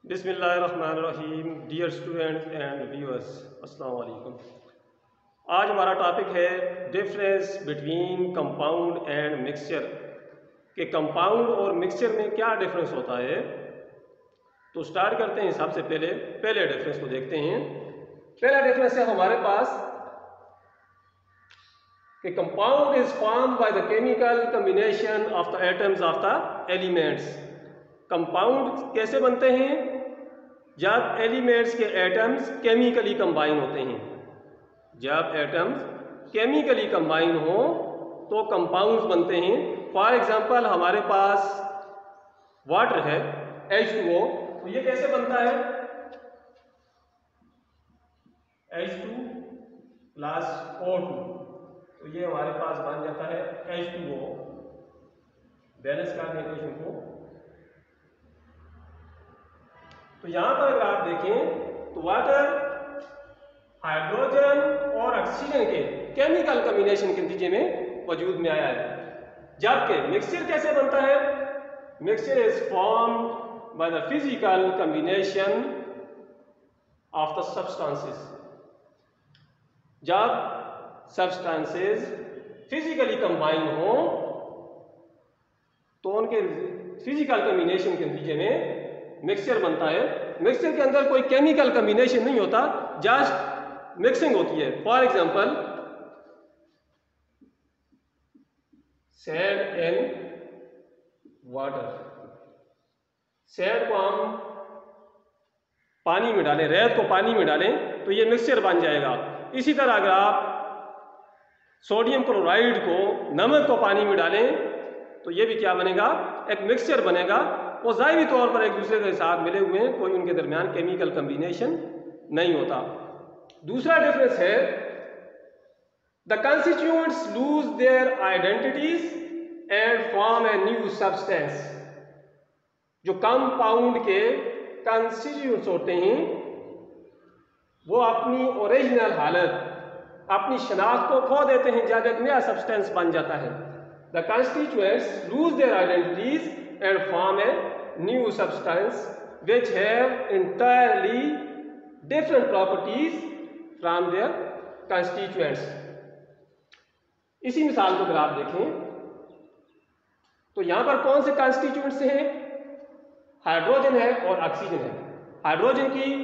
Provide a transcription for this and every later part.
बिस्मिल्लाहिर्रहमानिर्रहीम। Dear students and viewers, अस्सलाम वालेकुम। आज हमारा टॉपिक है difference between compound and mixture कि कंपाउंड और मिक्सचर में क्या डिफरेंस होता है। तो स्टार्ट करते हैं। सबसे पहले डिफरेंस को देखते हैं। पहला डिफरेंस है हमारे पास कि compound is formed by the chemical combination of the atoms of the elements. Compound कैसे बनते हैं? जब एलिमेंट्स के एटम्स केमिकली कंबाइन होते हैं। जब एटम्स केमिकली कंबाइन हो तो कंपाउंड्स बनते हैं। फॉर एग्जांपल हमारे पास वाटर है H2O, तो ये कैसे बनता है? H2 प्लस O2, तो ये हमारे पास बन जाता है H2O। बैलेंस कर दें इक्वेशन को। तो यहां पर अगर आप देखें तो वाटर हाइड्रोजन और ऑक्सीजन के केमिकल कॉम्बिनेशन के नतीजे में वजूद में आया है। जबकि मिक्सचर कैसे बनता है? Mixture is formed by the physical combination of the substances. जब सब्सटेंसेस फिजिकली कंबाइन हो तो उनके फिजिकल कॉम्बिनेशन के नतीजे में मिक्सचर बनता है। मिक्सचर के अंदर कोई केमिकल कॉम्बिनेशन नहीं होता, जस्ट मिक्सिंग होती है। For example sand and water. Sand को हम पानी में डालें, रेत को पानी में डालें तो ये मिक्सचर बन जाएगा। इसी तरह अगर आप सोडियम क्लोराइड को, नमक को पानी में डालें तो ये भी क्या बनेगा? एक मिक्सचर बनेगा। वो ज़ाहिरी तौर पर एक दूसरे के साथ मिले हुए हैं, कोई उनके दरमियान केमिकल कॉम्बिनेशन नहीं होता। दूसरा डिफरेंस है the constituents lose their identities and form a new substance. जो कंपाउंड के कंस्टिट्यूएंट्स होते हैं वो अपनी ओरिजिनल हालत, अपनी शनाख्त को खो देते हैं जब एक नया सब्सटेंस बन जाता है। The constituents lose their identities and form a new substance which have entirely different properties from their constituents। इसी मिसाल को अगर आप देखें तो यहां पर कौन से constituents हैं? हाइड्रोजन है और ऑक्सीजन है। हाइड्रोजन की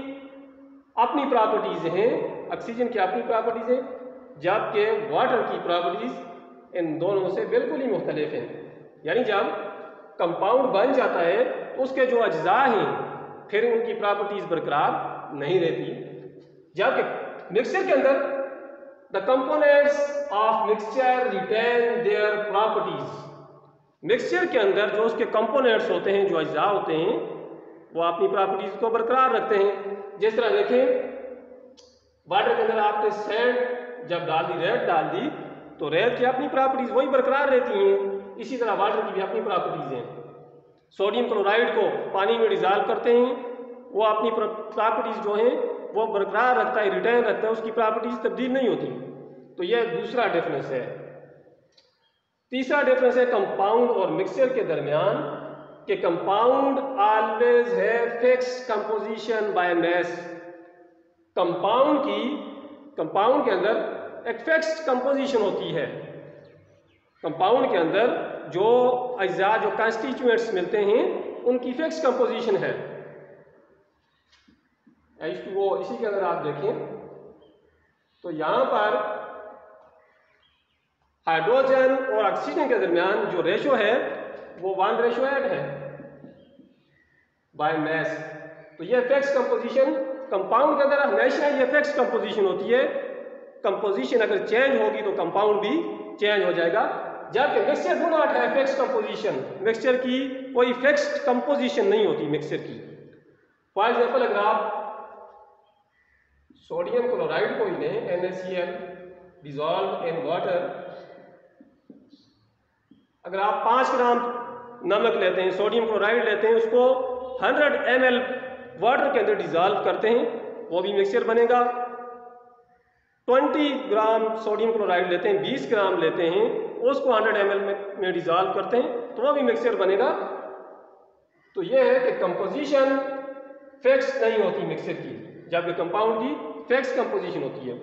अपनी प्रॉपर्टीज हैं, ऑक्सीजन की अपनी प्रॉपर्टीज हैं, जबकि वाटर की प्रॉपर्टीज इन दोनों से बिल्कुल ही मुख्तलिफ हैं। यानी जब कंपाउंड बन जाता है तो उसके जो अज्जा हैं फिर उनकी प्रॉपर्टीज बरकरार नहीं रहती। जबकि मिक्सचर के अंदर the components of mixture retain their properties. Mixture के अंदर जो उसके कंपोनेंट्स होते हैं, जो अज्जा होते हैं, वो अपनी प्रॉपर्टीज को बरकरार रखते हैं। जिस तरह देखें वाटर के अंदर आपने सैंड जब डाल दी, रेत डाल दी, तो रेत की अपनी प्रॉपर्टीज वही बरकरार रहती हैं। इसी तरह वाटर की भी अपनी प्रॉपर्टीज हैं। सोडियम क्लोराइड को पानी में डिजॉल्व करते हैं, वो अपनी प्रॉपर्टीज जो हैं वो बरकरार रखता है, रिटेन रखता है, उसकी प्रॉपर्टीज तब्दील नहीं होती। तो यह दूसरा डिफरेंस है। तीसरा डिफरेंस है कंपाउंड और मिक्सचर के दरमियान कि कंपाउंड ऑलवेज है fixed composition by mass. Compound के अंदर एक फिक्स्ड कंपोजिशन होती है। कंपाउंड के अंदर जो अज्जा, जो कंस्टिट्यूएंट्स मिलते हैं, उनकी फिक्स कंपोजिशन है। H2O, इसी के अंदर आप देखें तो यहां पर हाइड्रोजन और ऑक्सीजन के दरमियान जो रेशो है वो 1:8 है बाय मैस। तो ये फिक्स कंपोजिशन कंपाउंड के अंदर हमेशा ये फिक्स कंपोजिशन होती है। कंपोजिशन अगर चेंज होगी तो कंपाउंड भी चेंज हो जाएगा। जबकि मिक्सचर डू नॉट है फिक्स्ड कंपोजिशन। मिक्सचर की कोई फिक्स्ड कंपोजिशन नहीं होती मिक्सचर की। फॉर एग्जांपल अगर आप सोडियम क्लोराइड को ही लें, NaCl डिजॉल्व इन वाटर, अगर आप 5 ग्राम नमक लेते हैं, सोडियम क्लोराइड लेते हैं, उसको 100 ml वाटर के अंदर डिजॉल्व करते हैं, वो भी मिक्सचर बनेगा। 20 ग्राम सोडियम क्लोराइड लेते हैं, 20 ग्राम लेते हैं, उसको 100 ml में डिजॉल्व करते हैं तो वो भी मिक्सचर बनेगा। तो ये है कि कंपोजिशन फिक्स नहीं होती मिक्सचर की, जबकि कंपाउंड की फिक्स कंपोजिशन होती है।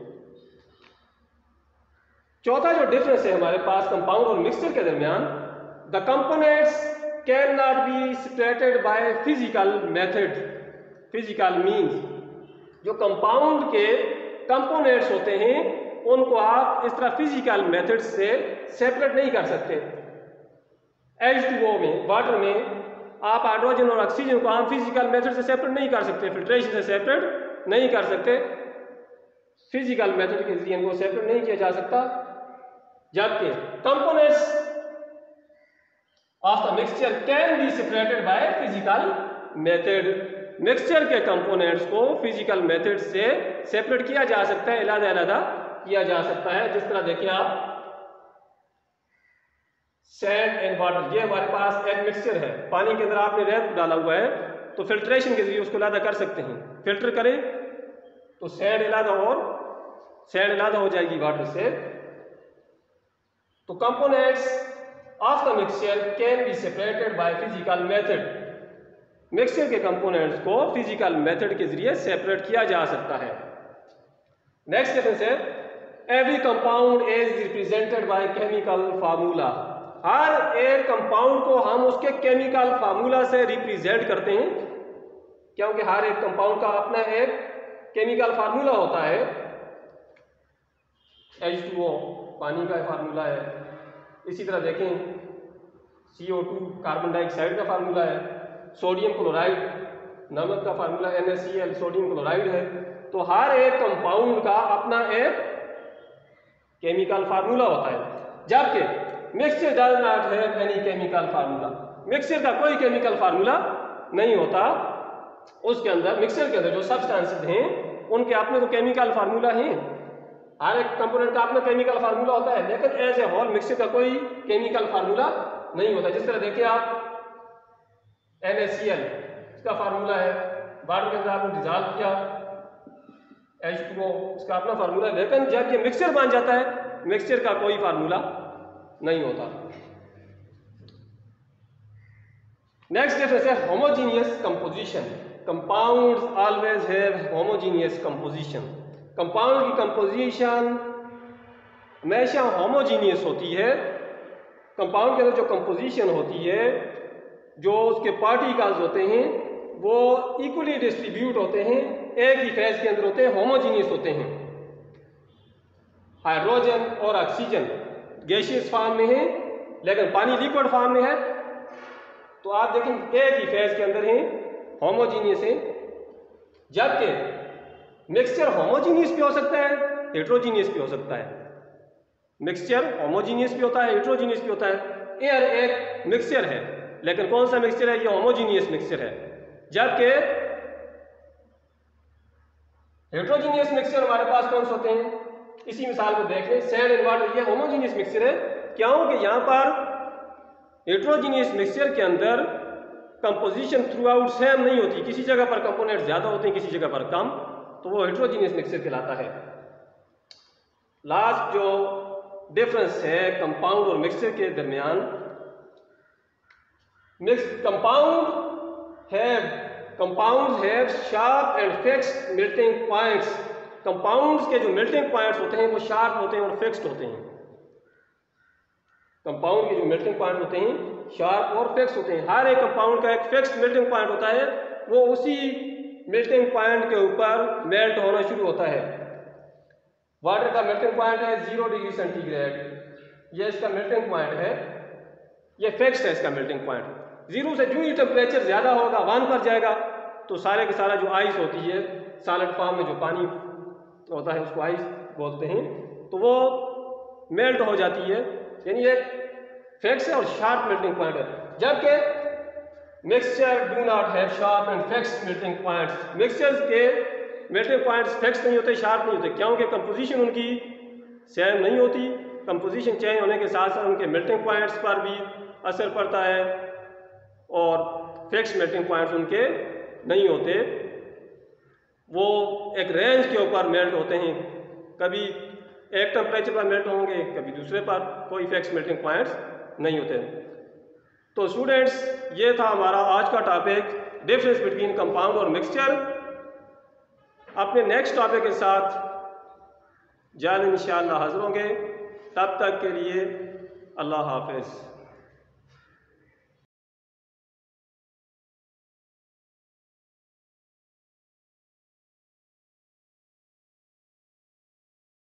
चौथा जो डिफरेंस है हमारे पास कंपाउंड और मिक्सचर के दरमियान, the components can not be separated by physical method, physical means. जो कंपाउंड के कंपोनेंट्स होते हैं उनको आप इस तरह फिजिकल मेथड से सेपरेट नहीं कर सकते। H2O में, वाटर में आप हाइड्रोजन और ऑक्सीजन को हम फिजिकल मेथड से सेपरेट नहीं कर सकते, फिल्ट्रेशन से सेपरेट नहीं कर सकते, फिजिकल मेथड के जरिए इनको सेपरेट नहीं किया जा सकता। जबकि components of the mixture can be separated by physical method. Mixture के कंपोनेंट्स को फिजिकल मेथड से सेपरेट किया जा सकता है, अलग-अलग किया जा सकता है। जिस तरह देखिए आप सैंड एंड वाटर, ये हमारे पास एक मिक्सचर है, पानी के अंदर आपने रेत डाला हुआ है तो फिल्ट्रेशन के जरिए उसको अलग कर सकते हैं। फिल्टर करें तो सैंड अलग और सैंड अलग हो जाएगी वाटर से। तो components of the mixture can be separated by physical method. Mixture के कंपोनेंट्स को फिजिकल मेथड के जरिए सेपरेट किया जा सकता है। नेक्स्ट डिफरेंस है, every compound is represented by chemical formula. हर एक कंपाउंड को हम उसके केमिकल फार्मूला से रिप्रेजेंट करते हैं, क्योंकि हर एक कंपाउंड का अपना एक केमिकल फार्मूला होता है। H2O पानी का फार्मूला है, इसी तरह देखें CO2 कार्बन डाइऑक्साइड का फार्मूला है, सोडियम क्लोराइड नमक का फार्मूला NaCl सोडियम क्लोराइड है। तो हर एक कंपाउंड का अपना एक केमिकल फार्मूला होता है, जबकि mixture does not have any chemical formula. Mixture का कोई केमिकल फार्मूला नहीं होता। उसके अंदर, मिक्सचर के अंदर जो सब्सटेंसेस हैं उनके अपने तो केमिकल फार्मूला हैं, हर एक कंपोनेंट का अपना केमिकल फार्मूला होता है, लेकिन एज ए होल मिक्सचर का कोई केमिकल फार्मूला नहीं होता। जिस तरह देखिए आप NaCl इसका फार्मूला है, वाटर के अंदर आपने डिजॉल्व किया H2O, इसका अपना फार्मूला है, लेकिन जब ये मिक्सचर बन जाता है मिक्सचर का कोई फार्मूला नहीं होता। नेक्स्ट डिफरेंस है homogeneous composition. Compounds always have homogeneous composition. Compound की कंपोजिशन हमेशा होमोजीनियस होती है। कंपाउंड के अंदर जो कंपोजिशन होती है, जो उसके पार्टिकल्स होते हैं वो इक्वली डिस्ट्रीब्यूट होते हैं, एक ही फेज के अंदर होते हैं, होमोजीनियस होते हैं। हाइड्रोजन और ऑक्सीजन गैसियस फॉर्म में है, लेकिन पानी लिक्विड फॉर्म में है, तो आप देखें एक ही फेज के अंदर हैं, होमोजीनियस है। जबकि मिक्सचर होमोजीनियस भी हो सकता है, हेट्रोजीनियस भी हो सकता है। मिक्सचर होमोजीनियस भी होता है, हेट्रोजीनियस भी होता है। एयर एक मिक्सचर है, लेकिन कौन सा मिक्सचर है? ये होमोजीनियस मिक्सचर है। जबकि हेट्रोजीनियस मिक्सचर हमारे पास कौन से होते हैं? इसी मिसाल को देख लें, सैंड एंड वाटर, ये होमोजीनियस मिक्सचर है। क्योंकि यहाँ पर हेट्रोजीनियस मिक्सचर के अंदर कंपोजिशन थ्रू आउट सेम नहीं होती, किसी जगह पर कंपोनेंट ज्यादा होते हैं, किसी जगह पर कम, तो वो हेट्रोजीनियस मिक्सचर कहलाता है। लास्ट जो डिफरेंस है कंपाउंड और मिक्सचर के दरमियान, compounds have sharp and fixed melting points. Compounds के जो मेल्टिंग पॉइंट्स होते हैं वो शार्प होते हैं और फिक्स्ड होते हैं। कंपाउंड के जो मेल्टिंग पॉइंट होते हैं शार्प और फिक्स होते हैं। हर एक कंपाउंड का एक फिक्स्ड मेल्टिंग पॉइंट होता है, वो उसी मेल्टिंग पॉइंट के ऊपर मेल्ट होना शुरू होता है। वाटर का मेल्टिंग पॉइंट है 0 डिग्री सेंटीग्रेड, ये इसका मेल्टिंग पॉइंट है, ये फिक्स्ड है इसका मेल्टिंग पॉइंट। 0 से जो ही टेम्परेचर ज्यादा होगा 1 पर जाएगा तो सारे के सारा जो आइस होती है सॉलिड फॉर्म में जो पानी होता है उसको आइस बोलते हैं, तो वो मेल्ट हो जाती है। यानी एक फिक्स है और शार्प मेल्टिंग पॉइंट है। जबकि mixture do not have sharp and fixed melting points. Mixtures के मेल्टिंग पॉइंट्स फिक्स नहीं होते, शार्प नहीं होते, क्योंकि कंपोजिशन उनकी सेम नहीं होती। कंपोजिशन चेंज होने के साथ साथ उनके मेल्टिंग पॉइंट्स पर भी असर पड़ता है और फिक्स मेल्टिंग पॉइंट्स उनके नहीं होते, वो एक रेंज के ऊपर मेल्ट होते हैं। कभी एक टेम्परेचर पर मेल्ट होंगे, कभी दूसरे पर, कोई फिक्स मेल्टिंग पॉइंट्स नहीं होते। तो स्टूडेंट्स, ये था हमारा आज का टॉपिक, डिफरेंस बिटवीन कंपाउंड और मिक्सचर। अपने नेक्स्ट टॉपिक के साथ जल्द इंशाअल्लाह हाजिर होंगे। तब तक के लिए अल्लाह हाफिज़।